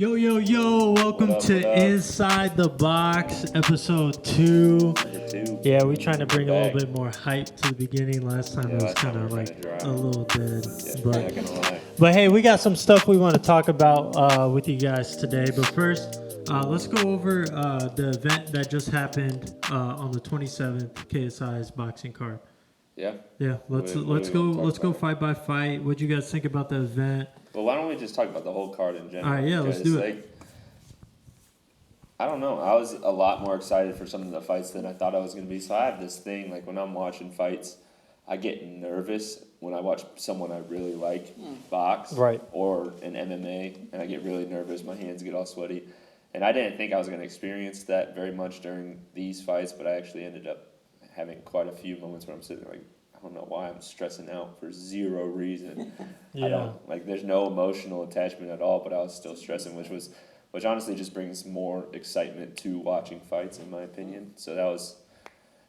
Yo, yo, yo, welcome to Inside the Box, episode 2. Number 2. Yeah, we're trying to bring a little bit more hype to the beginning. Last time it was kind of like a little dead. Yeah, not gonna lie. But hey, we got some stuff we want to talk about with you guys today. But first, let's go over the event that just happened on the 27th, KSI's boxing card. Yeah. Yeah, let's go fight by fight. What do you guys think about the event? Well, why don't we just talk about the whole card in general? All right, yeah, let's do it. I don't know. I was a lot more excited for some of the fights than I thought I was going to be. So I have this thing, like when I'm watching fights, I get nervous when I watch someone I really like box or in MMA, and I get really nervous. My hands get all sweaty. And I didn't think I was going to experience that very much during these fights, but I actually ended up having quite a few moments where I'm sitting there like, I don't know why I'm stressing out for zero reason. Yeah. I don't, like, there's no emotional attachment at all, but I was still stressing, which honestly just brings more excitement to watching fights, in my opinion. So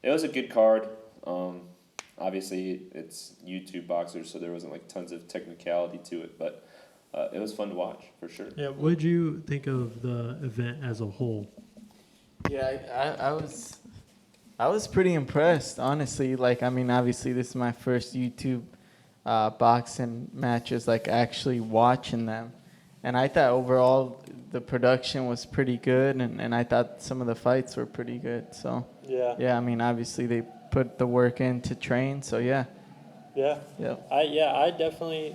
it was a good card. Obviously, it's YouTube boxers, so there wasn't like tons of technicality to it, but it was fun to watch for sure. Yeah, what did you think of the event as a whole? Yeah, I was pretty impressed, honestly. Like, I mean, obviously, this is my first YouTube boxing matches, like actually watching them. And I thought overall the production was pretty good, and I thought some of the fights were pretty good. So, yeah, I mean, obviously, they put the work in to train, so yeah. Yeah. Yeah. I definitely,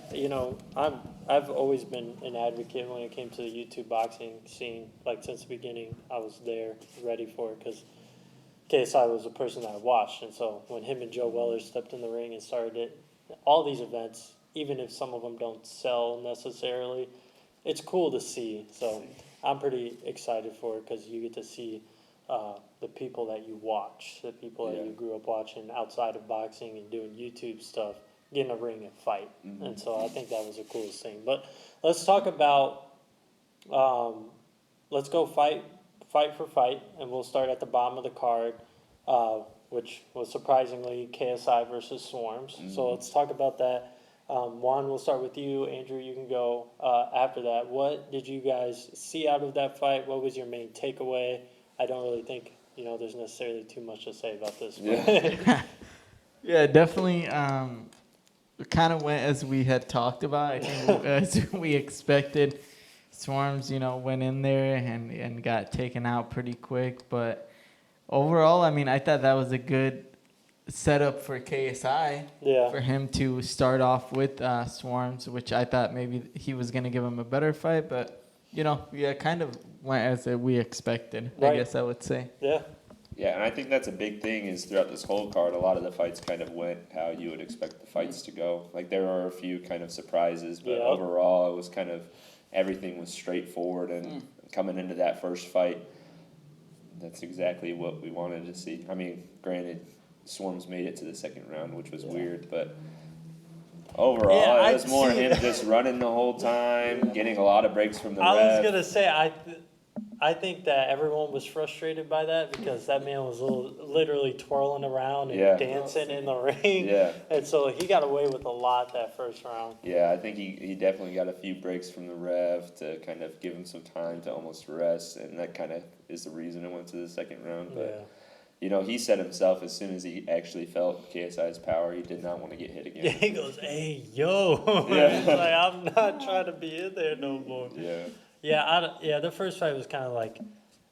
I've always been an advocate when it came to the YouTube boxing scene. Like, since the beginning, I was there, ready for it, because KSI was a person that I watched, and so when him and Joe Weller stepped in the ring and started it, all these events, even if some of them don't sell necessarily, it's cool to see. So I'm pretty excited for it because you get to see the people that you watch, the people that you grew up watching outside of boxing and doing YouTube stuff, get in a ring and fight. Mm-hmm. And so I think that was the coolest thing. But let's talk about, let's go fight for fight, and we'll start at the bottom of the card, which was surprisingly KSI versus Swarms. Mm-hmm. So let's talk about that. Juan, we'll start with you. Andrew, you can go after that. What did you guys see out of that fight? What was your main takeaway? I don't really think, there's necessarily too much to say about this. Yeah, yeah, definitely. It kind of went as we had talked about. I think as we expected. Swarms, went in there and got taken out pretty quick. But overall, I mean, I thought that was a good setup for KSI. Yeah. For him to start off with Swarms, which I thought maybe he was going to give him a better fight. But, kind of went as we expected, I guess I would say. Yeah. Yeah, and I think that's a big thing is throughout this whole card, a lot of the fights kind of went how you would expect the fights to go. Like, there are a few kind of surprises, but overall it was kind of everything was straightforward, and coming into that first fight, that's exactly what we wanted to see. I mean, granted, Swarms made it to the second round, which was weird, but overall, it was more him just running the whole time, getting a lot of breaks from the ref. I was going to say, I think that everyone was frustrated by that because that man was literally twirling around and dancing in the ring. Yeah. And so he got away with a lot that first round. Yeah, I think he definitely got a few breaks from the ref to kind of give him some time to almost rest, and that kind of is the reason it went to the second round. But, he said himself as soon as he actually felt KSI's power, he did not want to get hit again. Yeah, he goes, hey, yo. He's like, I'm not trying to be in there no more. Yeah. Yeah, the first fight was kind of like,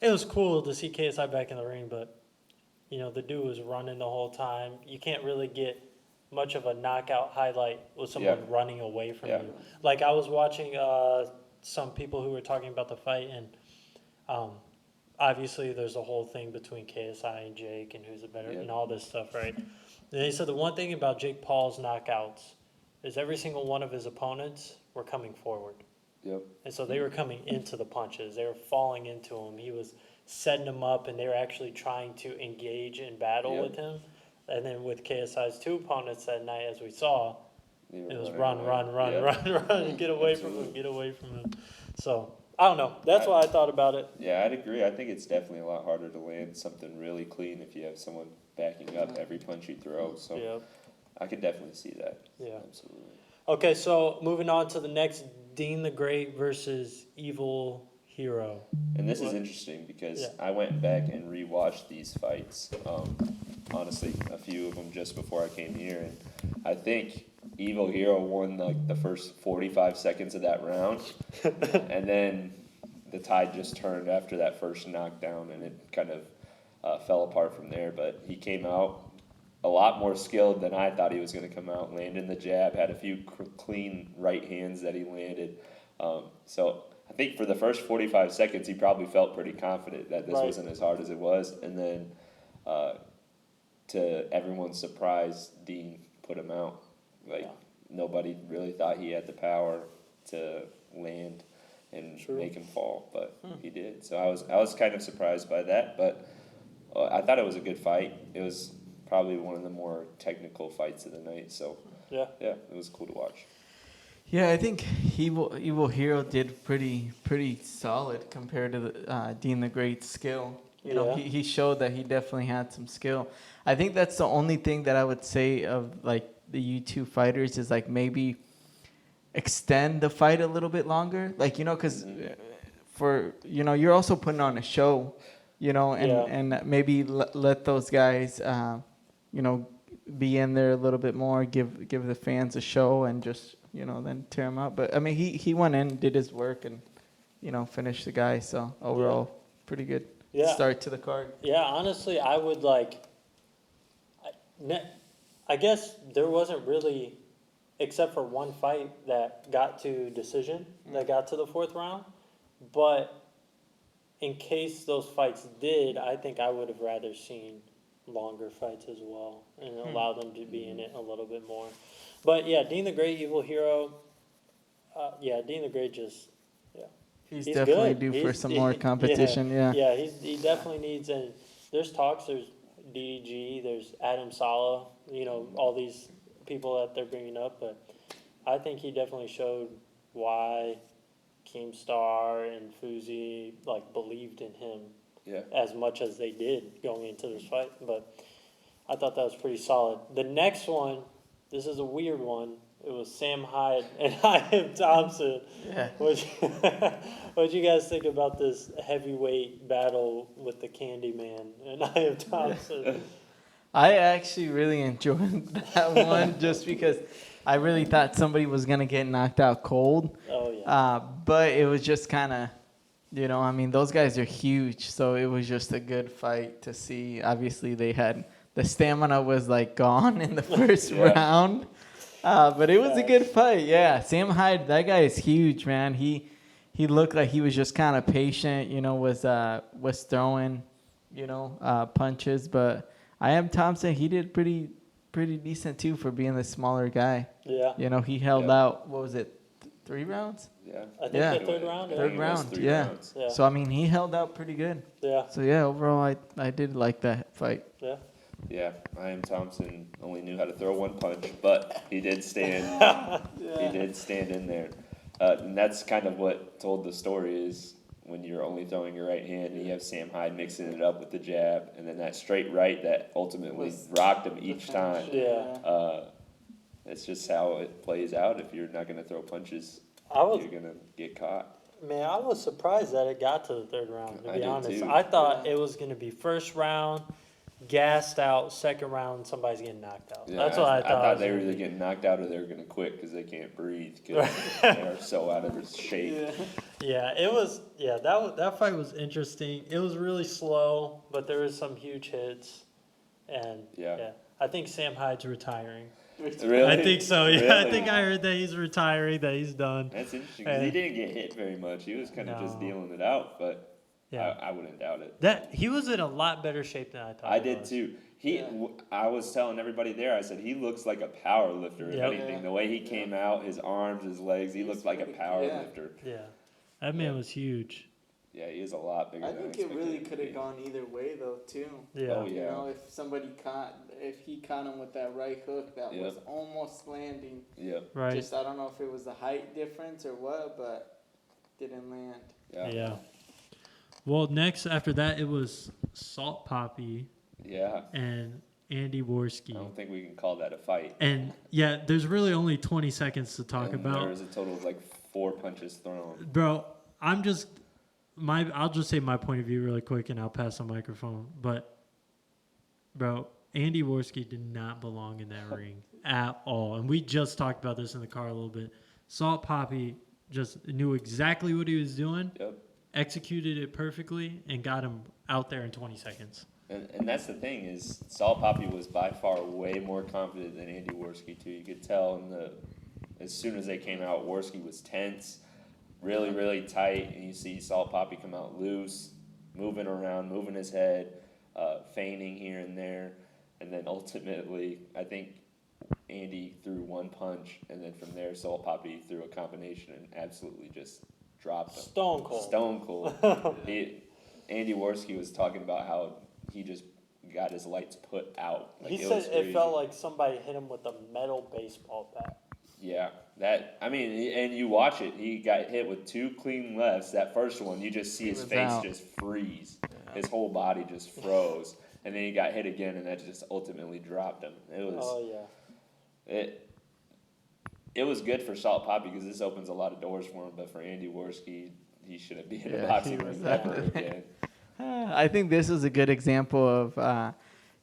it was cool to see KSI back in the ring, but, the dude was running the whole time. You can't really get much of a knockout highlight with someone running away from you. Like, I was watching some people who were talking about the fight, and obviously there's a whole thing between KSI and Jake and who's the better and all this stuff, right? And they said the one thing about Jake Paul's knockouts is every single one of his opponents were coming forward. Yep. And so they were coming into the punches. They were falling into him. He was setting them up, and they were actually trying to engage in battle with him. And then with KSI's two opponents that night, as we saw, it was run, and get away from him. So, I don't know. That's what I thought about it. Yeah, I'd agree. I think it's definitely a lot harder to land something really clean if you have someone backing up every punch you throw. So I could definitely see that. Yeah. Absolutely. Okay, so moving on to the next, Dean the Great versus Evil Hero. And this is What? interesting because Yeah. I went back and rewatched these fights. Honestly, a few of them just before I came here, and I think Evil Hero won like the first 45 seconds of that round, and then the tide just turned after that first knockdown, and it kind of fell apart from there. But he came out a lot more skilled than I thought he was going to come out. Landing the jab, had a few clean right hands that he landed. So I think for the first 45 seconds, he probably felt pretty confident that this Right. wasn't as hard as it was. And then, to everyone's surprise, Dean put him out. Like, Yeah. nobody really thought he had the power to land and True. make him fall, but he did. So I was kind of surprised by that, but I thought it was a good fight. It was probably one of the more technical fights of the night. So Yeah. yeah, it was cool to watch. Yeah, I think Evil Hero did pretty solid compared to the, Dean the Great's skill. You know, Yeah. he showed that he definitely had some skill. I think that's the only thing that I would say of like the U2 fighters is like maybe extend the fight a little bit longer. Like, you know, because for, you know, you're also putting on a show, you know, and maybe let those guys, you know, be in there a little bit more, give the fans a show and just, you know, then tear him out. But I mean, he went in, did his work, and, you know, finished the guy. So overall, pretty good start to the card. Yeah, honestly, I would like. I guess there wasn't really, except for one fight that got to decision, that got to the fourth round. But in case those fights did, I think I would have rather seen longer fights as well and allow them to be in it a little bit more. But yeah, Dean the Great, Evil Hero. Yeah, Dean the Great just. He's He's definitely good. due for some more competition. Yeah. Yeah, he definitely needs, and there's talks. There's DDG. There's Adam Sala. You know, all these people that they're bringing up, but I think he definitely showed why Keemstar and Fuzi like believed in him as much as they did going into this fight. But I thought that was pretty solid. The next one, this is a weird one. It was Sam Hyde and Ian Thompson. Yeah. What'd you guys think about this heavyweight battle with the Candyman and Ian Thompson? I actually really enjoyed that one just because I really thought somebody was going to get knocked out cold. Oh, yeah. But it was just kind of, you know, I mean, those guys are huge. So it was just a good fight to see. Obviously, they had the stamina was like gone in the first round. But it was a good fight. Yeah. Sam Hyde, that guy is huge, man. He looked like he was just kind of patient, you know, was throwing, you know, punches. But Ian Thompson, he did pretty decent too for being the smaller guy. Yeah. You know, he held out, what was it, 3 rounds? Yeah. I think the third round. I Third think it was round, 3 yeah. rounds. Yeah. So, I mean, he held out pretty good. Yeah. So, yeah, overall, I did like that fight. Yeah. Yeah, Ian Thompson only knew how to throw one punch, but he did stand. He did stand in there, and that's kind of what told the story is when you're only throwing your right hand, and you have Sam Hyde mixing it up with the jab, and then that straight right that ultimately rocked him each time. Yeah. It's just how it plays out. If you're not going to throw punches, you're going to get caught. Man, I was surprised that it got to the third round, to I be did honest. too. I thought it was going to be first round, gassed out, second round, somebody's getting knocked out. Yeah, That's what I thought. I thought they were either getting knocked out or they were going to quit because they can't breathe because they're so out of shape. Yeah, it was. Yeah, that fight was interesting. It was really slow, but there was some huge hits, and I think Sam Hyde's retiring. Really? I think so. Yeah, Really? I think I heard that he's retiring, that he's done. That's interesting because he didn't get hit very much. He was kind of just dealing it out, but I wouldn't doubt it. That he was in a lot better shape than I thought. I did too. I was telling everybody there. I said he looks like a power lifter. If anything, the way he came out, his arms, his legs, he looked like a power lifter. Yeah, that man was huge. Yeah, he is a lot bigger. I than think it really expected could him have to gone either way though too. Yeah. Oh, You yeah. know, if he caught him with that right hook that was almost landing. be. Yeah. Right. Just I don't know if it was the height difference or what, but didn't land. Yeah. Well, next after that, it was Salt Poppy Yeah. and Andy I Worski. don't think we can call that a fight. And yeah, there's really only 20 seconds to talk And about. there was a total of like 4 punches thrown. Bro, I'm just I'll just say my point of view really quick, and I'll pass the microphone. But, bro, Andy Worski did not belong in that ring at all. And we just talked about this in the car a little bit. Salt Poppy just knew exactly what he was doing, executed it perfectly, and got him out there in 20 seconds. And that's the thing is, Salt Poppy was by far way more confident than Andy Worski too. You could tell as soon as they came out, Worski was tense, really, really tight, and you see Salt Poppy come out loose, moving around, moving his head, feigning here and there, and then ultimately, I think Andy threw one punch, and then from there, Salt Poppy threw a combination and absolutely just dropped him. Stone cold. Stone cold. Andy Worski was talking about how he just got his lights put out. Like, he said it felt like somebody hit him with a metal baseball bat. Yeah, and you watch it, he got hit with 2 clean lefts. That first one, you just see his face just freeze. Yeah. His whole body just froze. And then he got hit again, and that just ultimately dropped him. It was good for Salt Poppy because this opens a lot of doors for him, but for Andy Worski, he shouldn't be in a boxing ring ever again. I think this is a good example of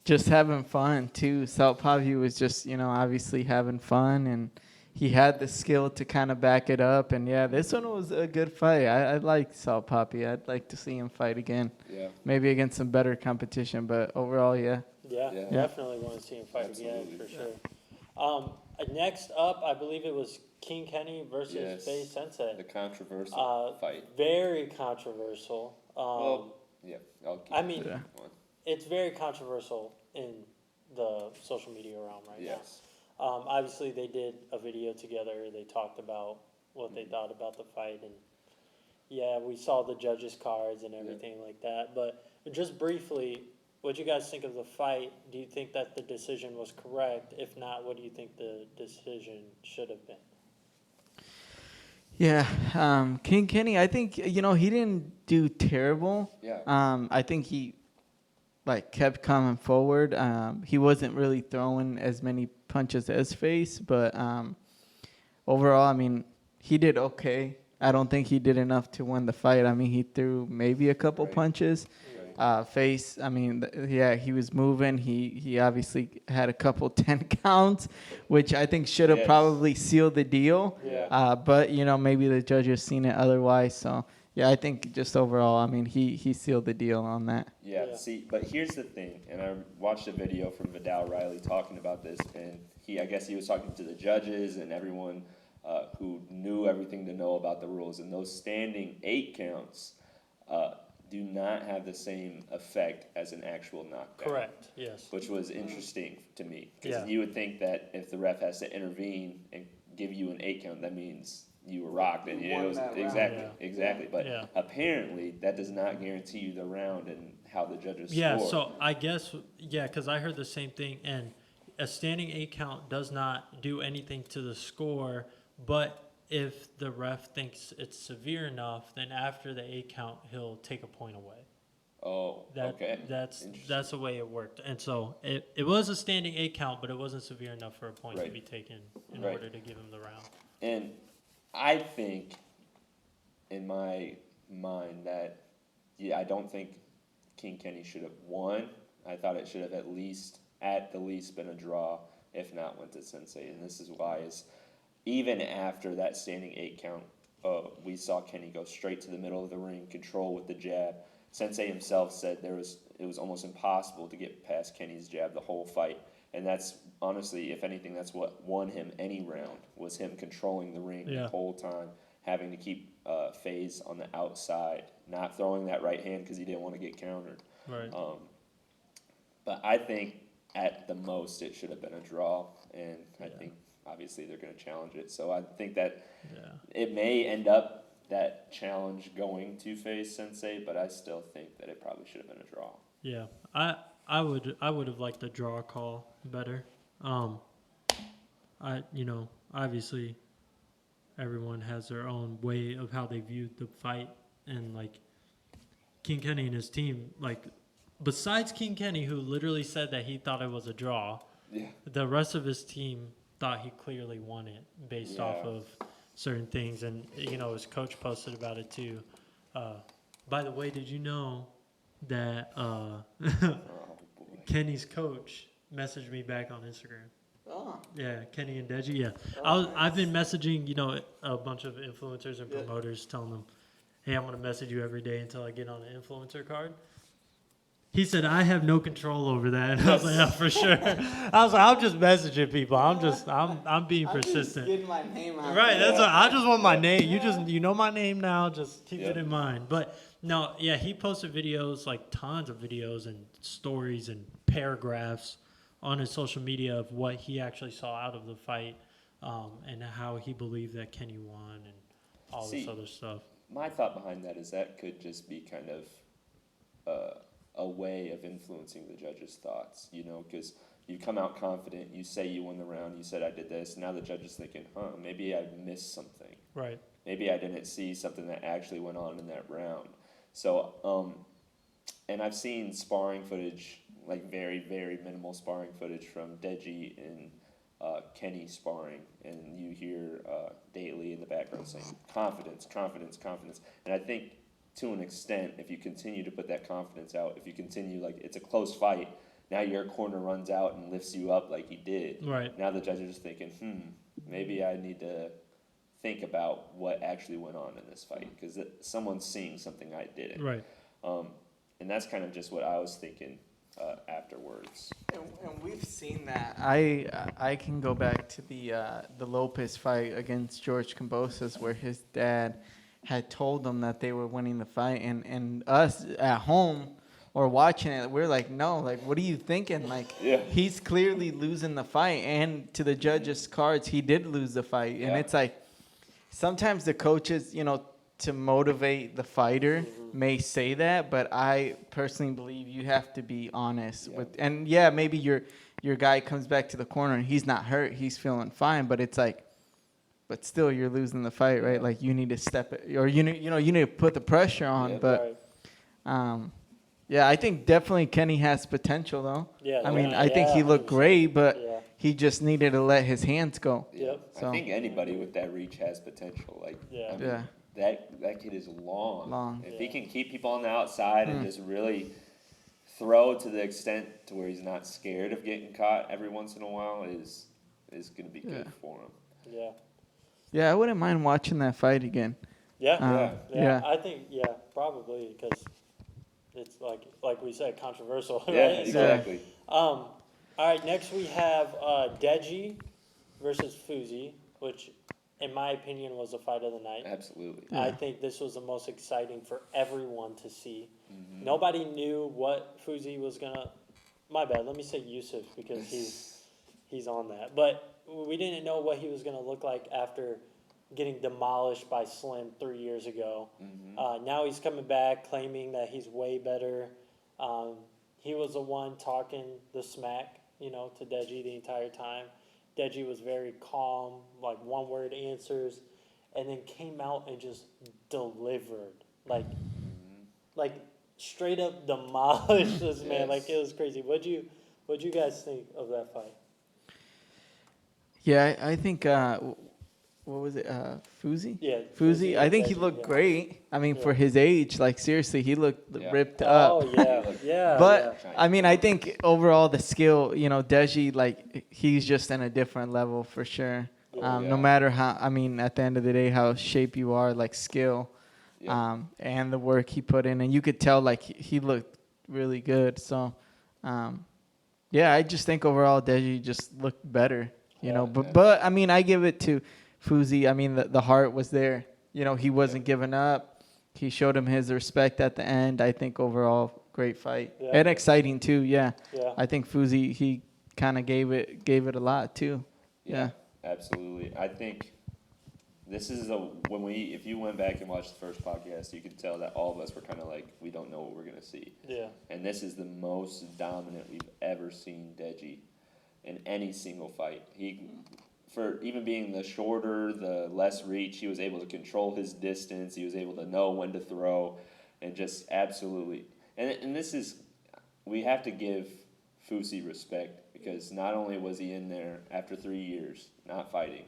just having fun, too. Salt Poppy was just, obviously having fun, and he had the skill to kind of back it up. And, yeah, this one was a good fight. I like Salt Poppy. I'd like to see him fight again. Yeah. Maybe against some better competition, but overall, yeah. Yeah, definitely want to see him fight again for sure. Next up, I believe it was King Kenny versus Faye Sensei. The controversial fight. Very controversial. Yeah. It's very controversial in the social media realm right now. Obviously, they did a video together. They talked about what they thought about the fight. And, yeah, we saw the judges' cards and everything like that. But just briefly, what do you guys think of the fight? Do you think that the decision was correct? If not, what do you think the decision should have been? Yeah, King Kenny, I think, he didn't do terrible. Yeah. I think he, kept coming forward. He wasn't really throwing as many punches as Face, but overall, he did okay. I don't think he did enough to win the fight. He threw maybe a couple punches. Face, he was moving. He obviously had a couple 10 counts, which I think should have probably sealed the deal. Yeah. But, maybe the judges seen it otherwise. So, yeah, I think just overall, he sealed the deal on that. Yeah, see, but here's the thing, and I watched a video from Vidal Riley talking about this, and I guess he was talking to the judges and everyone who knew everything to know about the rules, and those standing 8 counts do not have the same effect as an actual knockdown. Correct, yes. Which was interesting to me, because you would think that if the ref has to intervene and give you an 8 count, that means you were rocked, and it was exactly. But apparently, that does not guarantee you the round and how the judges score. Yeah, so I guess because I heard the same thing, and a standing 8 count does not do anything to the score, but if the ref thinks it's severe enough, then after the 8 count, he'll take a point away. Oh, okay. That's the way it worked. And so it was a standing 8 count, but it wasn't severe enough for a point to be taken in order to give him the round. And I think, in my mind, that, I don't think King Kenny should have won. I thought it should have at the least been a draw, if not went to Sensei. And this is why even after that standing 8 count, we saw Kenny go straight to the middle of the ring, control with the jab. Sensei himself said it was almost impossible to get past Kenny's jab the whole fight. And that's, honestly, if anything, that's what won him any round, was him controlling the ring the whole time, having to keep Faze on the outside, not throwing that right hand because he didn't want to get countered. Right. But I think at the most it should have been a draw, and I think obviously they're going to challenge it. So I think that it may end up that challenge going to Faze Sensei, but I still think that it probably should have been a draw. Yeah, I would have liked the draw call better. Obviously everyone has their own way of how they viewed the fight, and King Kenny and his team, besides King Kenny, who literally said that he thought it was a draw, the rest of his team thought he clearly won it based off of certain things, and his coach posted about it too. By the way, did you know that Oh boy. Kenny's coach messaged me back on Instagram? Oh. Yeah, Kenny and Deji. Yeah, Oh, I've nice. been messaging, a bunch of influencers and Yeah. promoters, telling them, "Hey, I'm gonna message you every day until I get on an influencer card." He said, "I have no control over that." And I was like, "Yeah, for sure." I was like, "I'm just messaging people. I'm being I'm just persistent." getting my name out. Right. That's Yeah. what I just want my name. Yeah. You know my name now. Just keep it Yeah. in mind. But no, yeah, he posted videos, like tons of videos and stories and paragraphs on his social media of what he actually saw out of the fight, and how he believed that Kenny won and all this See, other stuff. My thought behind that is that could just be kind of a way of influencing the judge's thoughts, because you come out confident, you say you won the round, you said I did this, now the judge is thinking, maybe I missed something. Right. Maybe I didn't see something that actually went on in that round. So, and I've seen sparring footage, like very, very minimal sparring footage from Deji and Kenny sparring, and you hear Daly in the background saying, confidence, confidence, confidence. And I think to an extent, if you continue to put that confidence out, if you continue, like, it's a close fight, now your corner runs out and lifts you up like he did. Right. Now the judge is just thinking, maybe I need to think about what actually went on in this fight, because someone's seeing something I didn't. Right. And that's kind of just what I was thinking afterwards. And we've seen that. I can go back to the Lopez fight against George Kambosos, where his dad had told them that they were winning the fight, and us at home or watching it, we're like, no, like, what are you thinking? Like, Yeah. he's clearly losing the fight, and to the judges' cards, he did lose the fight, and Yeah. it's like sometimes the coaches, to motivate the fighter may say that, but I personally believe you have to be honest Yeah. with, and yeah, maybe your guy comes back to the corner and he's not hurt, he's feeling fine, but it's like, but still you're losing the fight, right? Yeah. Like, you need to step it, or you need to put the pressure on, Yeah. but Right. yeah, I think definitely Kenny has potential though. Yeah. I mean, yeah, I think he looked 100%. great, but Yeah. he just needed to let his hands go. Yeah. Yep. So- I think anybody with that reach has potential. Like, Yeah. I mean, Yeah. that kid is long. Long. If he Yeah. can keep people on the outside and just really throw to the extent to where he's not scared of getting caught every once in a while, is going to be good Yeah. for him. Yeah. Yeah, I wouldn't mind watching that fight again. Yeah. Yeah. Yeah. Yeah. I think probably because it's like we said, controversial. Yeah, Right? exactly. All right. Next we have Deji versus Fuzi, which, in my opinion, was the fight of the night. Absolutely. Yeah. I think this was the most exciting for everyone to see. Mhm. Nobody knew what Fuzi was gonna. My bad. Let me say Yusuf because he's on that. But we didn't know what he was gonna look like after getting demolished by Slim 3 years ago. Mhm. Now he's coming back, claiming that he's way better. He was the one talking the smack, to Deji the entire time. Deji was very calm, like one-word answers, and then came out and just delivered, like straight up demolished this man. Yes. Like, it was crazy. What'd you guys think of that fight? Yeah, I think what was it? Fuzi? Yeah, Fuzi. I think he Deji, looked yeah. great. I mean, Yeah. for his age, like, seriously, he looked Yeah. ripped up. Oh yeah, yeah. But yeah. I mean, I think overall the skill, Deji, like, he's just in a different level for sure. Yeah. No matter how, I mean, at the end of the day, how shape you are, like, skill, Yeah. and the work he put in, and you could tell, like, he looked really good. So, yeah, I just think overall Deji just looked better, Yeah. But I mean, I give it to Fuzi. I mean, the heart was there. He wasn't giving up. He showed him his respect at the end. I think overall, great fight. Yeah. And exciting too, yeah. Yeah. I think Fuzi, he kind of gave it a lot too. Yeah. Absolutely. I think this is if you went back and watched the first podcast, you could tell that all of us were kind of like, we don't know what we're gonna see. Yeah. And this is the most dominant we've ever seen Deji in any single fight. For even being the shorter, the less reach, he was able to control his distance. He was able to know when to throw, and just absolutely. And this is, we have to give Fusi respect, because not only was he in there after 3 years not fighting,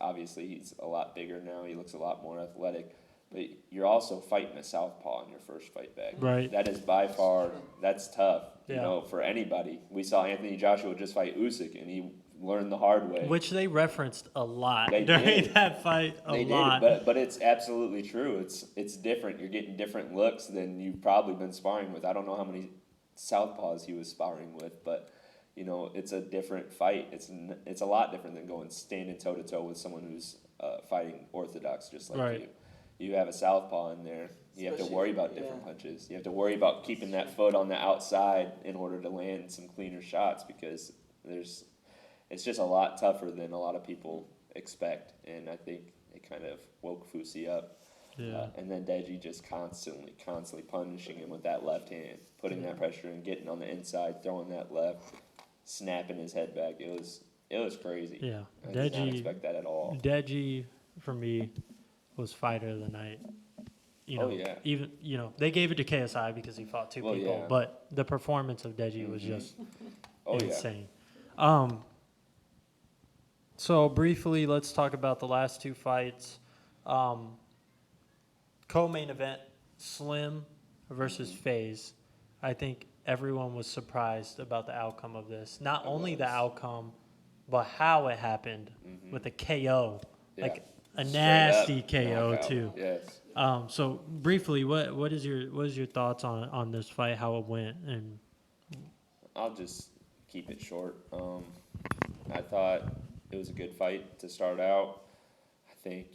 obviously he's a lot bigger now. He looks a lot more athletic, but you're also fighting a southpaw in your first fight back. Right. That is by far, that's tough, you Yeah. know, for anybody. We saw Anthony Joshua just fight Usyk, and he learned the hard way. Which they referenced a lot They during did. that fight. They did, but it's absolutely true. It's different. You're getting different looks than you've probably been sparring with. I don't know how many southpaws he was sparring with, but you know, it's a different fight. It's a lot different than going standing toe to toe with someone who's fighting orthodox just like Right. you. You have a southpaw in there. You have to worry about different punches. You have to worry about keeping that foot on the outside in order to land some cleaner shots because it's just a lot tougher than a lot of people expect. And I think it kind of woke Fusi up. Yeah. And then Deji just constantly punishing him with that left hand, putting that pressure and getting on the inside, throwing that left, snapping his head back. It was crazy. Yeah. I did not expect that at all. Deji, for me, was fighter of the night. You know, Oh, yeah. Even they gave it to KSI because he fought two Well, people, yeah. but the performance of Deji was just Oh insane. So briefly, let's talk about the last two fights. Co-main event: Slim versus FaZe. I think everyone was surprised about the outcome of this. Not only the outcome, but how it happened with a KO, Yeah. like a Straight nasty up KO knockout. too. Yes. So briefly, what is your thoughts on this fight, how it went, and I'll just keep it short. I thought it was a good fight to start out. I think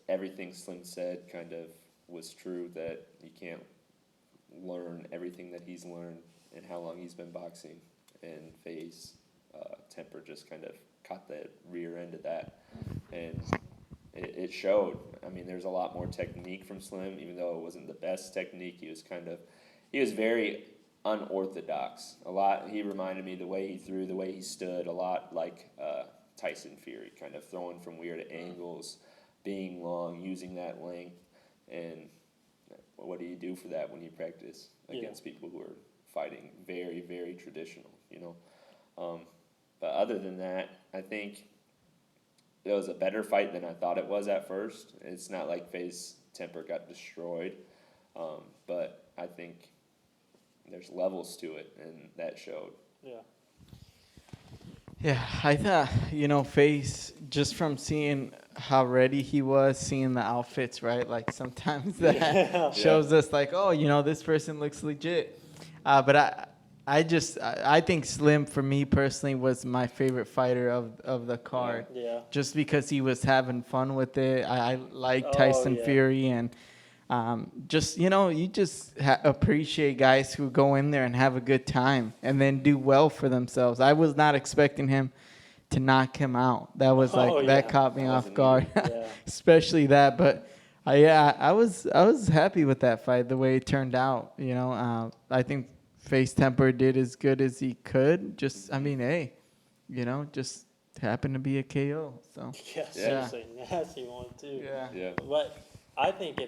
everything Slim said kind of was true, that you can't learn everything that he's learned and how long he's been boxing. And FaZe temper just kind of caught the rear end of that. And it showed. I mean, there's a lot more technique from Slim, even though it wasn't the best technique. He was very unorthodox. He reminded me the way he threw, the way he stood, a lot like Tyson Fury, kind of throwing from weird angles, being long, using that length. And what do you do for that when you practice against people who are fighting very, very traditional, you know? But other than that, I think it was a better fight than I thought it was at first. It's not like FaZe temper got destroyed, but I think there's levels to it, and that showed. Yeah. Yeah, I thought, FaZe, just from seeing how ready he was, seeing the outfits, right? Like sometimes that shows us like, oh, this person looks legit. But I think Slim, for me personally, was my favorite fighter of the card. Yeah. Just because he was having fun with it. I like Tyson Fury, and you just appreciate guys who go in there and have a good time and then do well for themselves. I was not expecting him to knock him out. That was that caught me off guard, especially that. But I was happy with that fight, the way it turned out. I think FaZe temper did as good as he could. Just happened to be a KO. So Yeah, seriously, nasty one too. yeah. But I think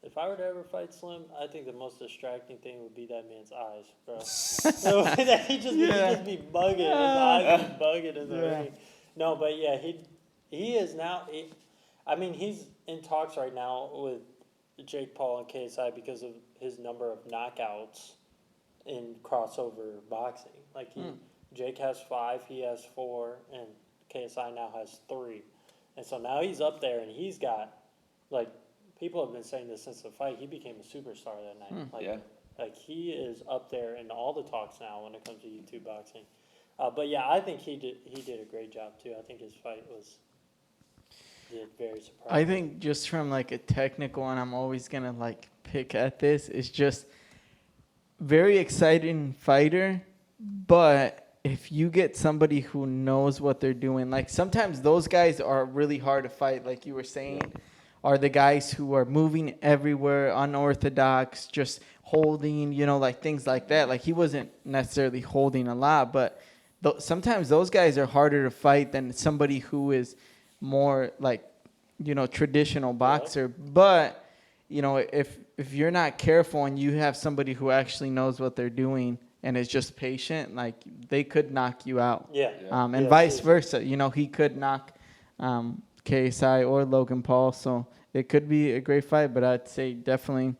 if I were to ever fight Slim, I think the most distracting thing would be that man's eyes, bro. The way that he'd just be bugging, his eyes be bugging in the ring. No, but yeah, he is now. He's in talks right now with Jake Paul and KSI because of his number of knockouts in crossover boxing. Like Jake has 5, he has 4, and KSI now has 3. And so now he's up there, and he's got, like, people have been saying this since the fight. He became a superstar that night. Like he is up there in all the talks now when it comes to YouTube boxing. But yeah, I think he did a great job too. I think his fight did very surprising. I think just from like a technical, and I'm always gonna like pick at this, is just very exciting fighter, but if you get somebody who knows what they're doing, like sometimes those guys are really hard to fight, like you were saying, are the guys who are moving everywhere, unorthodox, just holding, like things like that. Like he wasn't necessarily holding a lot, but sometimes those guys are harder to fight than somebody who is more like, traditional boxer. But, if you're not careful and you have somebody who actually knows what they're doing and is just patient, like they could knock you out. And vice versa. He could knock KSI or Logan Paul. So it could be a great fight, but I'd say definitely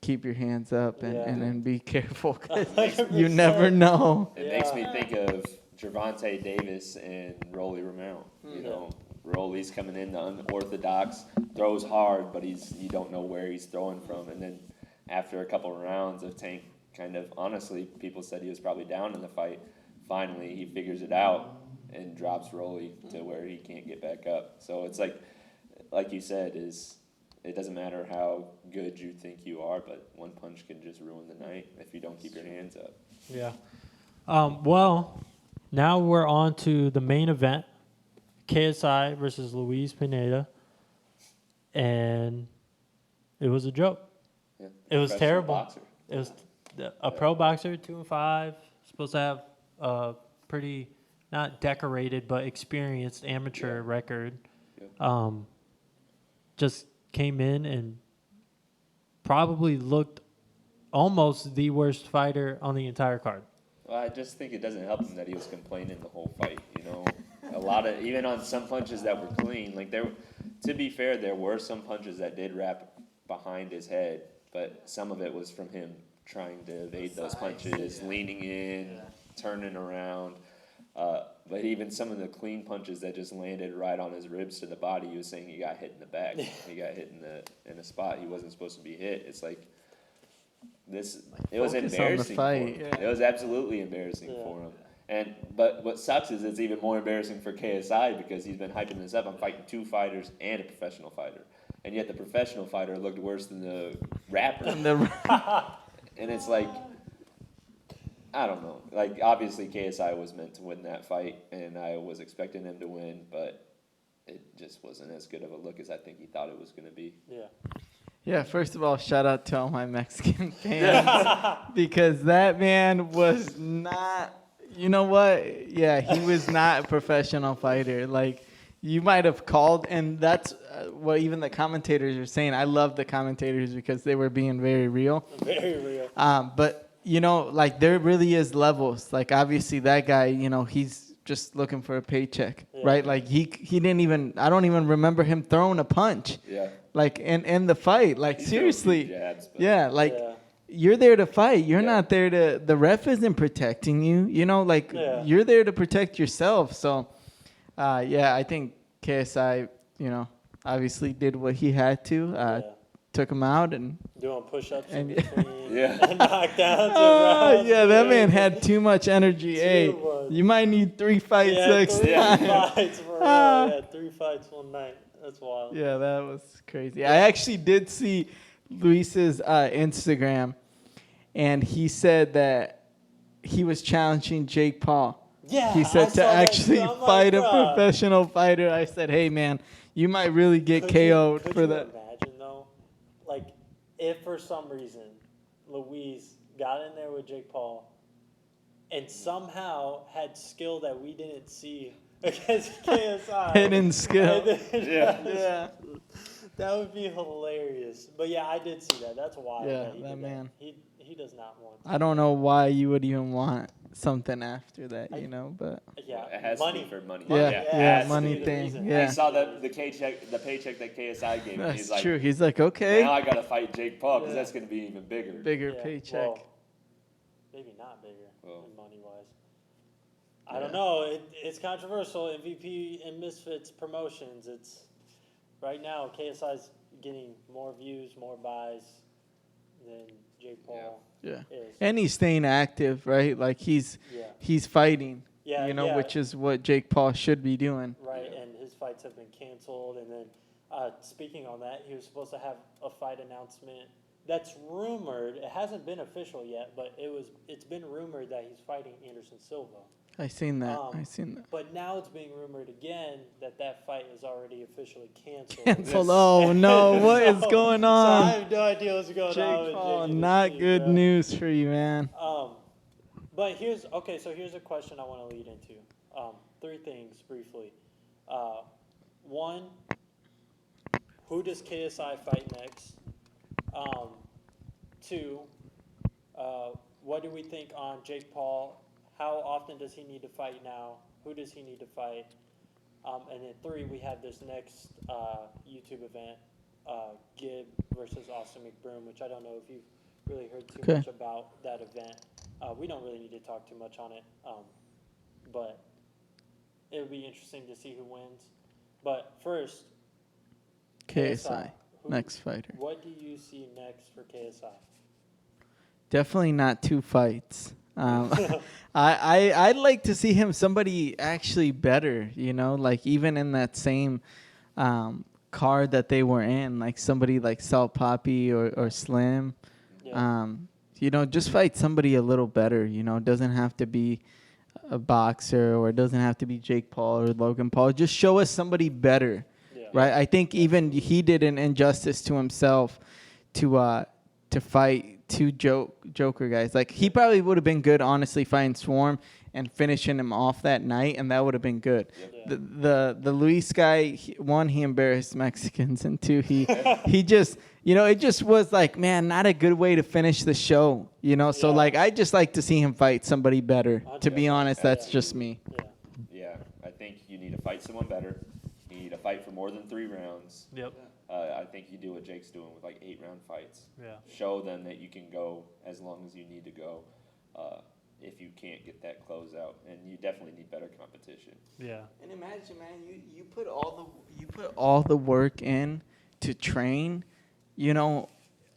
keep your hands up and be careful, 'cause you 100%. never know. It makes me think of Gervonta Davis and Rolly Romero. You know, Rolly's coming in the unorthodox, throws hard, but you don't know where he's throwing from. And then after a couple of rounds of Tank, kind of honestly, people said he was probably down in the fight. Finally, he figures it out and drops Rolly to where he can't get back up. So it's like you said, it doesn't matter how good you think you are, but one punch can just ruin the night if you don't keep your hands up. Yeah. Well, now we're on to the main event, KSI versus Luis Pineda, and it was a joke. Yeah. It was Professional terrible. boxer. It was a pro boxer, 2-5, supposed to have a pretty not decorated but experienced amateur record. Yeah. Just came in and probably looked almost the worst fighter on the entire card. Well, I just think it doesn't help him that he was complaining the whole fight. You know, a lot of even on some punches that were clean. Like to be fair, there were some punches that did wrap behind his head, but some of it was from him trying to evade those punches, leaning in, turning around. But even some of the clean punches that just landed right on his ribs to the body, he was saying he got hit in the back. He got hit in a spot he wasn't supposed to be hit. It's like this. It was Focus on the embarrassing for fight, him. yeah. It was absolutely embarrassing for him. But what sucks is it's even more embarrassing for KSI because he's been hyping this up. I'm fighting 2 fighters and a professional fighter, and yet the professional fighter looked worse than the rapper. And it's like, I don't know. Like, obviously, KSI was meant to win that fight, and I was expecting him to win, but it just wasn't as good of a look as I think he thought it was going to be. Yeah. Yeah, first of all, shout out to all my Mexican fans because that man was not, you know what? Yeah, he was not a professional fighter. Like, you might have called, and that's what even the commentators are saying. I love the commentators because they were being very real. Very real. But, you know, like, there really is levels. Like, obviously, that guy, you know, he's just looking for a paycheck, right? Like, he didn't even, I don't even remember him throwing a punch. Yeah. Like, in the fight. Like, He seriously. threw a few jabs, but- Yeah, like, you're there to fight. You're Yeah. not there to, the ref isn't protecting you. You know, like, you're there to protect yourself. So, yeah, I think KSI, you know, obviously did what he had to. Took him out and doing push-ups and- in between, Yeah. and knockdowns. yeah, that man had too much energy. Too Hey, much. you might need 3 fights next 3 time. fights for real. Yeah, 3 fights one night. That's wild. Yeah, that was crazy. I actually did see Luis's Instagram, and he said that he was challenging Jake Paul. Yeah, He I said to saw that actually too. I'm like, fight a bruh. professional fighter. I said, hey, man, you might really get Could KO'd you for that. imagine though, like if for some reason Luis got in there with Jake Paul and somehow had skill that we didn't see against KSI. Hidden skill. And then- Yeah. That would be hilarious. But yeah, I did see that. That's wild. Yeah, he that did man. He does not want. I don't know why you would even want something after that, you know, but Yeah, It has money. to be for money. yeah, it yeah, has to money be the thing. reason. Yeah. I saw the paycheck that KSI gave me. That's He's like, true. He's like, okay, now I got to fight Jake Paul because Yeah. that's going to be even bigger. bigger Yeah, paycheck. well, maybe not bigger Well. money wise. I don't know. It's controversial. MVP and Misfits promotions. It's right now KSI's getting more views, more buys than Jake Paul Yeah. is. And he's staying active, right? Like he's fighting, Yeah, you know, yeah. which is what Jake Paul should be doing. Right, and his fights have been canceled. And then, speaking on that, he was supposed to have a fight announcement. That's rumored. It hasn't been official yet, but it's been rumored that he's fighting Anderson Silva. I seen that. I seen that. But now it's being rumored again that fight is already officially canceled. Canceled. Oh no, what is going So I on? have no idea what's going on. Jake with Paul, JDC, not good bro. news for you, man. But here's a question I want to lead into. 3 things briefly. One, who does KSI fight next? 2, what do we think on Jake Paul? How often does he need to fight now? Who does he need to fight? And then 3, we have this next YouTube event, Gibb versus Austin McBroom, which I don't know if you've really heard too Okay. much about that event. We don't really need to talk too much on it, but it would be interesting to see who wins. But first, KSI, who- next fighter. What do you see next for KSI? Definitely not 2 fights. I'd like to see him somebody actually better, you know, like even in that same card that they were in, like somebody like Salt Poppy or Slim. Yeah. You know, just fight somebody a little better, you know. It doesn't have to be a boxer, or it doesn't have to be Jake Paul or Logan Paul. Just show us somebody better, Yeah. right? I think even he did an injustice to himself to fight 2 Joker guys. Like, he probably would have been good, honestly, fighting Swarm and finishing him off that night, and that would have been good. Yeah. The Luis guy, one, he embarrassed Mexicans, and 2, he just, you know, it just was like, man, not a good way to finish the show, you know. So Yeah. like, I just like to see him fight somebody better. To be 100%. honest, that's just me. Yeah. Yeah, I think you need to fight someone better. You need to fight for more than 3 rounds. Yep. I think you do what Jake's doing with like 8-round fights. Yeah. Show them that you can go as long as you need to go. If you can't get that closeout, and you definitely need better competition. Yeah. And imagine, man, you put all the work in to train. You know,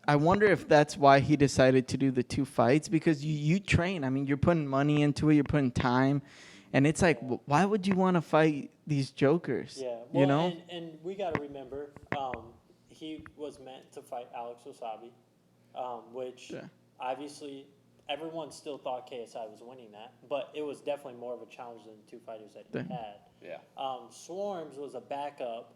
I wonder if that's why he decided to do the 2 fights, because you train. I mean, you're putting money into it, you're putting time, and it's like, why would you want to fight these jokers? Yeah, well, you know. and we got to remember, he was meant to fight Alex Wasabi, which Yeah. obviously everyone still thought KSI was winning that, but it was definitely more of a challenge than the 2 fighters that he Yeah. had. Yeah. Swarms was a backup,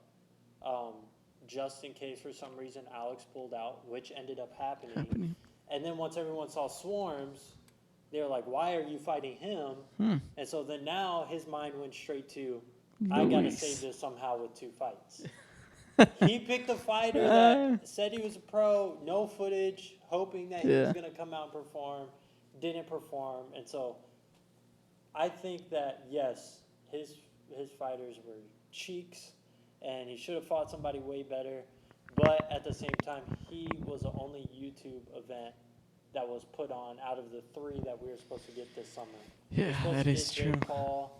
just in case for some reason Alex pulled out, which ended up happening. And then once everyone saw Swarms, they were like, "Why are you fighting him?" And so then now his mind went straight to, "I got to Luis. save this somehow with 2 fights." He picked a fighter that said he was a pro, no footage, hoping that he was Yeah. going to come out and perform, didn't perform. And so I think that, yes, his fighters were cheeks, and he should have fought somebody way better. But at the same time, he was the only YouTube event that was put on out of the 3 that we were supposed to get this summer. We were Yeah, supposed that to is get true. Jake Paul.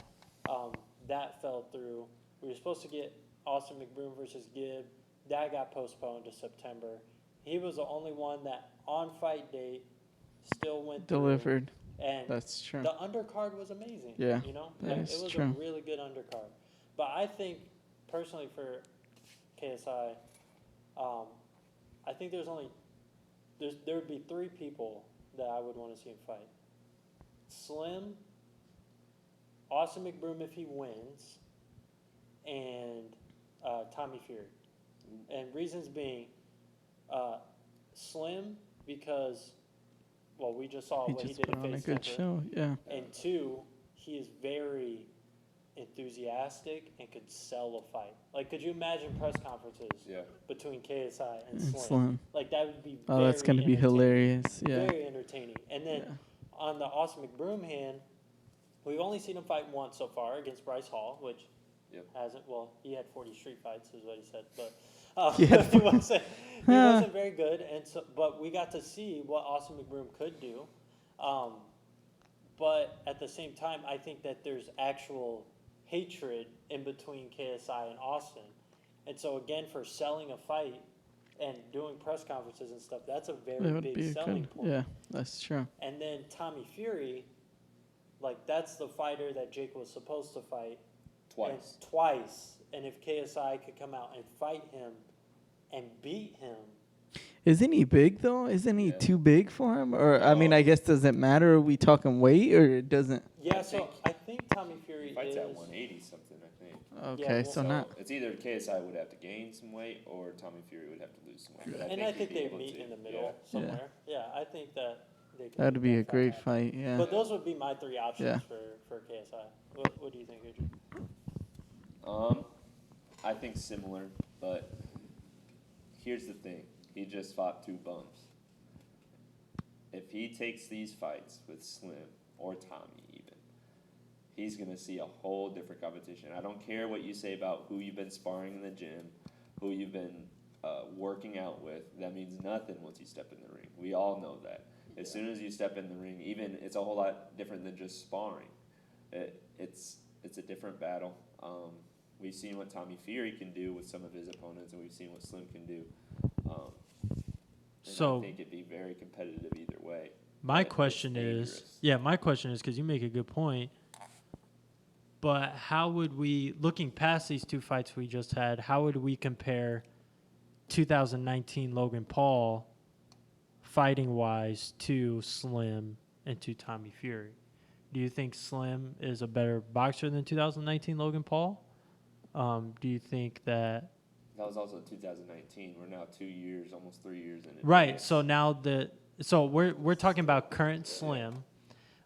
That fell through. We were supposed to get Austin McBroom versus Gibb. That got postponed to September. He was the only one that on fight date still went through. Delivered. And That's true. the undercard was amazing. Yeah, You know, that like, is it was true. a really good undercard. But I think personally for KSI, I think there would be 3 people that I would want to see him fight. Slim, Austin McBroom if he wins, and Tommy Fury. And reasons being, Slim because, well, we just saw He what he just did put at on a Face good Temper. show. Yeah. And 2, he is very enthusiastic and could sell a fight. Like, could you imagine press conferences Yeah. between KSI and And Slim? Slim. Like, that would be Oh, that's gonna be entertaining. hilarious. Yeah. Very entertaining. And then Yeah. on the Austin McBroom hand, we've only seen him fight once so far against Bryce Hall, which Yep. hasn't. Well, he had 40 street fights, is what he said, but He had he wasn't very good. And so, but we got to see what Austin McBroom could do. But at the same time, I think that there's actual hatred in between KSI and Austin. And so again, for selling a fight and doing press conferences and stuff, that's a very That would big be a selling good. point. Yeah, that's true. And then Tommy Fury, like, that's the fighter that Jake was supposed to fight. Twice. And twice. And if KSI could come out and fight him and beat him. Isn't he big though? Isn't he Yeah. too big for him? Or I mean, No. I guess does it matter? Are we talking weight or it doesn't? Yeah, I so think I think Tommy Fury He fights is. at 180 something, I think. Okay, well, so So not. it's either KSI would have to gain some weight or Tommy Fury would have to lose some weight. But And I think he'd be they able meet to. in the middle Yeah. somewhere. Yeah, I think that they can That'd make be that a great happen. fight. Yeah. But those would be my 3 options Yeah. for KSI. What do you think, Adrian? I think similar, but here's the thing. He just fought 2 bums. If he takes these fights with Slim or Tommy even, he's going to see a whole different competition. I don't care what you say about who you've been sparring in the gym, who you've been working out with. That means nothing once you step in the ring. We all know that. As soon as you step in the ring, even it's a whole lot different than just sparring. It's a different battle. We've seen what Tommy Fury can do with some of his opponents, and we've seen what Slim can do. So I think it'd be very competitive either way. My But question it's is, dangerous. because you make a good point, but how would we, looking past these two fights we just had, how would we compare 2019 Logan Paul fighting wise to Slim and to Tommy Fury? Do you think Slim is a better boxer than 2019 Logan Paul? Do you think that? That was also 2019. We're now 2 years, almost 3 years in it. Right. So now we're talking about current Slim,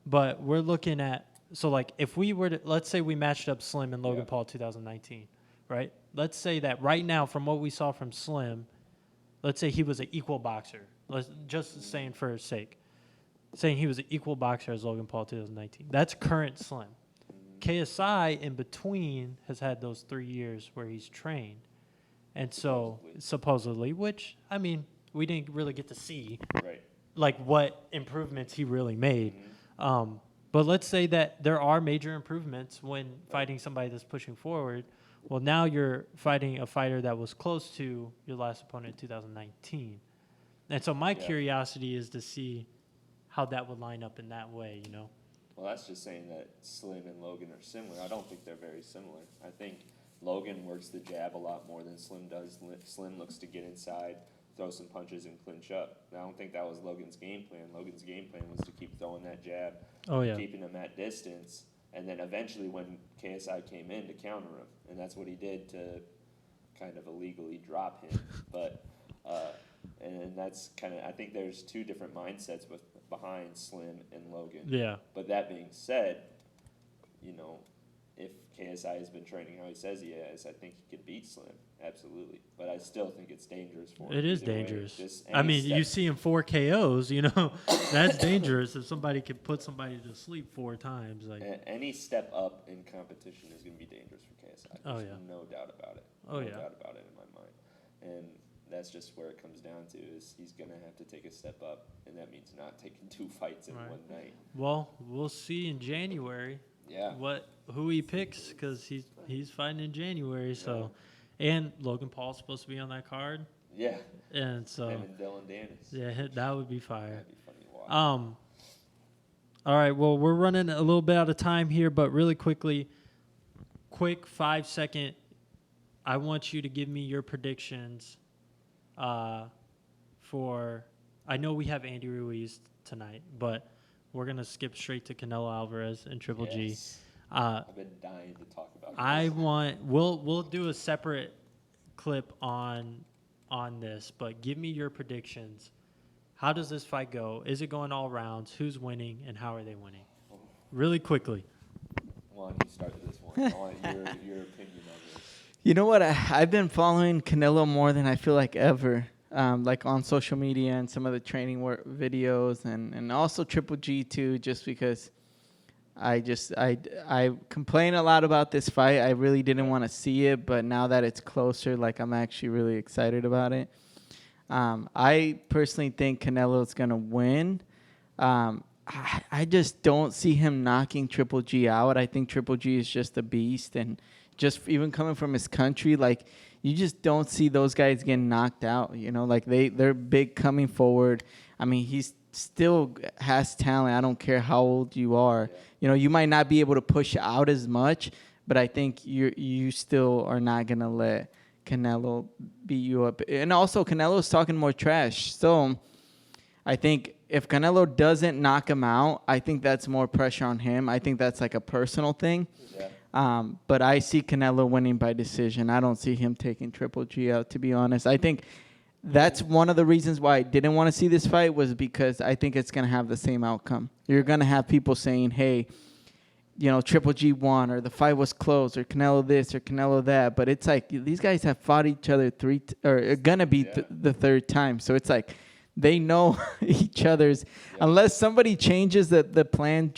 but we're looking at, so like if we were to, let's say we matched up Slim and Logan Paul 2019, right? Let's say that right now from what we saw from Slim, let's say he was an equal boxer. Let's just saying for his sake, saying he was an equal boxer as Logan Paul 2019. That's current Slim. KSI in between has had those 3 years where he's trained. And so supposedly, which I mean, we didn't really get to see Right. like what improvements he really made. But let's say that there are major improvements when fighting somebody that's pushing forward. Well, now you're fighting a fighter that was close to your last opponent in 2019. And so my curiosity is to see how that would line up in that way, you know? Well, that's just saying that Slim and Logan are similar. I don't think they're very similar. I think Logan works the jab a lot more than Slim does. Slim looks to get inside, throw some punches, and clinch up. I don't think that was Logan's game plan. Logan's game plan was to keep throwing that jab, keeping him at distance, and then eventually when KSI came in to counter him, and that's what he did to kind of illegally drop him. But and that's kind of, I think there's two different mindsets behind Slim and Logan. Yeah. But that being said, you know, if KSI has been training how he says he has, I think he could beat Slim, absolutely. But I still think it's dangerous for him. It is either way. dangerous. Just I any mean, you step- see him 4 KOs, you know, that's dangerous if somebody can put somebody to sleep 4 times. Like, any step up in competition is going to be dangerous for KSI. Oh, There's yeah. no doubt about it. Oh, no yeah. doubt about it in my mind. And that's just where it comes down to is he's going to have to take a step up, and that means not taking 2 fights in Right. one night. well, we'll see in January Yeah. who he picks because he's fighting in January. So, and Logan Paul's supposed to be on that card, Yeah. and so Him and Dylan Dennis. yeah, that would be fire. That'd be funny to watch. All right, well, we're running a little bit out of time here, but really quickly, quick 5-second. I want you to give me your predictions for. I know we have Andy Ruiz tonight, but we're gonna skip straight to Canelo Alvarez and Triple Yes. G. I've been dying to talk about I this. want. We'll do a separate clip on this, but give me your predictions. How does this fight go? Is it going all rounds? Who's winning, and how are they winning? Really quickly. Why don't you start this one? I want your opinion on this. You know what? I've been following Canelo more than I feel like ever. Like on social media and some of the training work videos and also Triple G too, just because I complain a lot about this fight. I really didn't want to see it, but now that it's closer, like I'm actually really excited about it. I personally think Canelo's gonna win. I just don't see him knocking Triple G out. I think Triple G is just a beast, and just even coming from his country, like you just don't see those guys getting knocked out. You know, like they're big coming forward. I mean, he's still has talent. I don't care how old you are. Yeah. You know, you might not be able to push out as much, but I think you still are not gonna let Canelo beat you up. And also, Canelo's talking more trash. So I think if Canelo doesn't knock him out, I think that's more pressure on him. I think that's like a personal thing. Yeah. But I see Canelo winning by decision. I don't see him taking Triple G out, to be honest. I think that's one of the reasons why I didn't want to see this fight was because I think it's going to have the same outcome. You're going to have people saying, hey, you know, Triple G won, or the fight was close, or Canelo this, or Canelo that. But it's like these guys have fought each other are going to be the third time. So it's like they know each other's. Yeah. Unless somebody changes the plan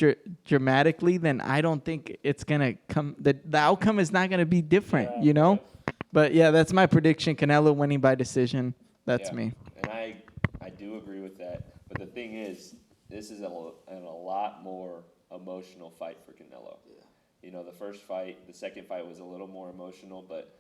dramatically, then I don't think it's gonna come. The outcome is not gonna be different, Yeah, you know. yeah. But yeah, that's my prediction. Canelo winning by decision. That's Yeah. me. And I do agree with that. But the thing is, this is a lot more emotional fight for Canelo. Yeah. You know, the second fight was a little more emotional, but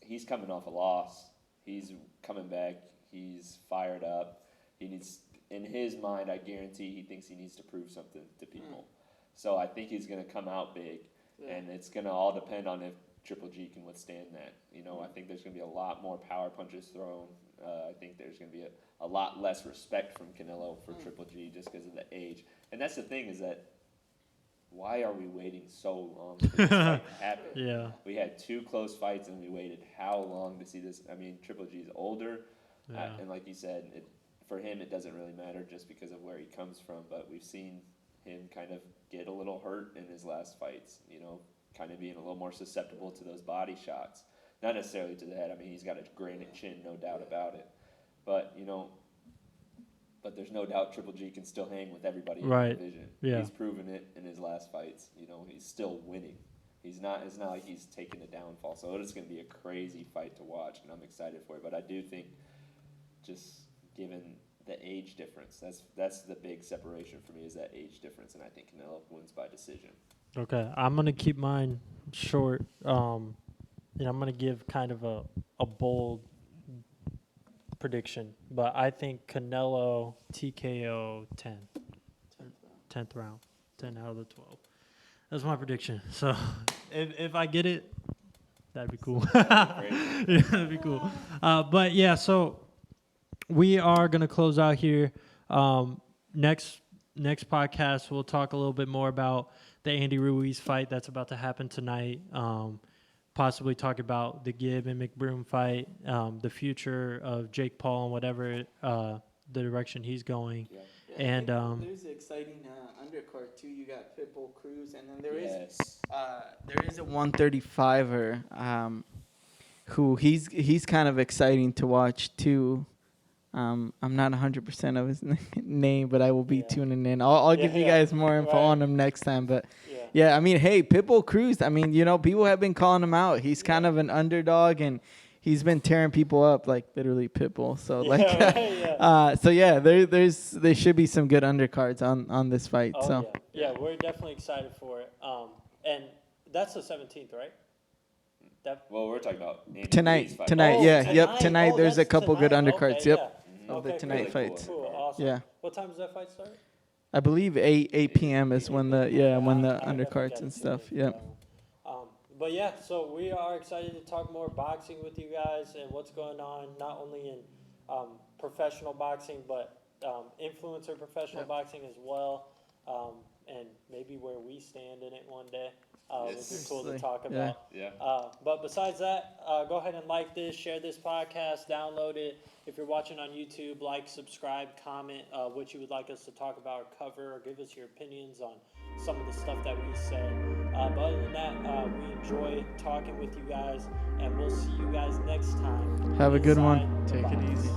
he's coming off a loss. He's coming back. He's fired up. He needs, in his mind, I guarantee he thinks he needs to prove something to people. So I think he's going to come out big, and it's going to all depend on if Triple G can withstand that. You know, I think there's going to be a lot more power punches thrown. I think there's going to be a lot less respect from Canelo for Triple G just because of the age. And that's the thing is that why are we waiting so long for this fight to happen? Yeah. We had 2 close fights and we waited how long to see this? I mean, Triple G is older, Yeah. and like you said, for him it doesn't really matter just because of where he comes from. But we've seen him kind of get a little hurt in his last fights. You know, kind of being a little more susceptible to those body shots. Not necessarily to the head. I mean, he's got a granite chin, no doubt about it. But you know. But there's no doubt Triple G can still hang with everybody in the division. Yeah. He's proven it in his last fights. You know, he's still winning. It's not like he's taking a downfall. So it's going to be a crazy fight to watch, and I'm excited for it. But I do think, just given the age difference, that's the big separation for me is that age difference, and I think Canelo wins by decision. Okay, I'm gonna keep mine short. And I'm gonna give kind of a bold prediction, but I think Canelo TKO 10th round, 10 out of the 12. That's my prediction. So if I get it, that'd be cool. Yeah, that'd be cool. But yeah, so we are gonna close out here. Next podcast, we'll talk a little bit more about the Andy Ruiz fight that's about to happen tonight. Possibly talk about the Gibb and McBroom fight, the future of Jake Paul and whatever the direction he's going. Yeah. And there's an exciting undercard too. You got Pitbull Cruz, and then there is a 135er who he's kind of exciting to watch too. I'm not 100% of his name, but I will be tuning in. I'll give you guys more info on him next time. But yeah, I mean, hey, Pitbull Cruz. I mean, you know, people have been calling him out. He's kind of an underdog, and he's been tearing people up, like literally Pitbull. So there should be some good undercards on this fight. Oh, so yeah, we're definitely excited for it. And that's the 17th, right? Well, we're talking about Andy Ruiz tonight, fight. tonight. There's a couple good undercards. Okay, Of the Okay, tonight really fights. Cool, awesome. Yeah. What time does that fight start? I believe 8 p.m. is when the definitely undercards gotta and tune stuff. in. Yeah. But yeah, so we are excited to talk more boxing with you guys and what's going on, not only in professional boxing, but influencer professional boxing as well, and maybe where we stand in it one day. Would be cool to talk about. Yeah. But besides that, go ahead and like this, share this podcast, download it. If you're watching on YouTube, like, subscribe, comment what you would like us to talk about or cover, or give us your opinions on some of the stuff that we said. But other than that, we enjoy talking with you guys, and we'll see you guys next time. Have a good one. Inside the Take it Box. easy.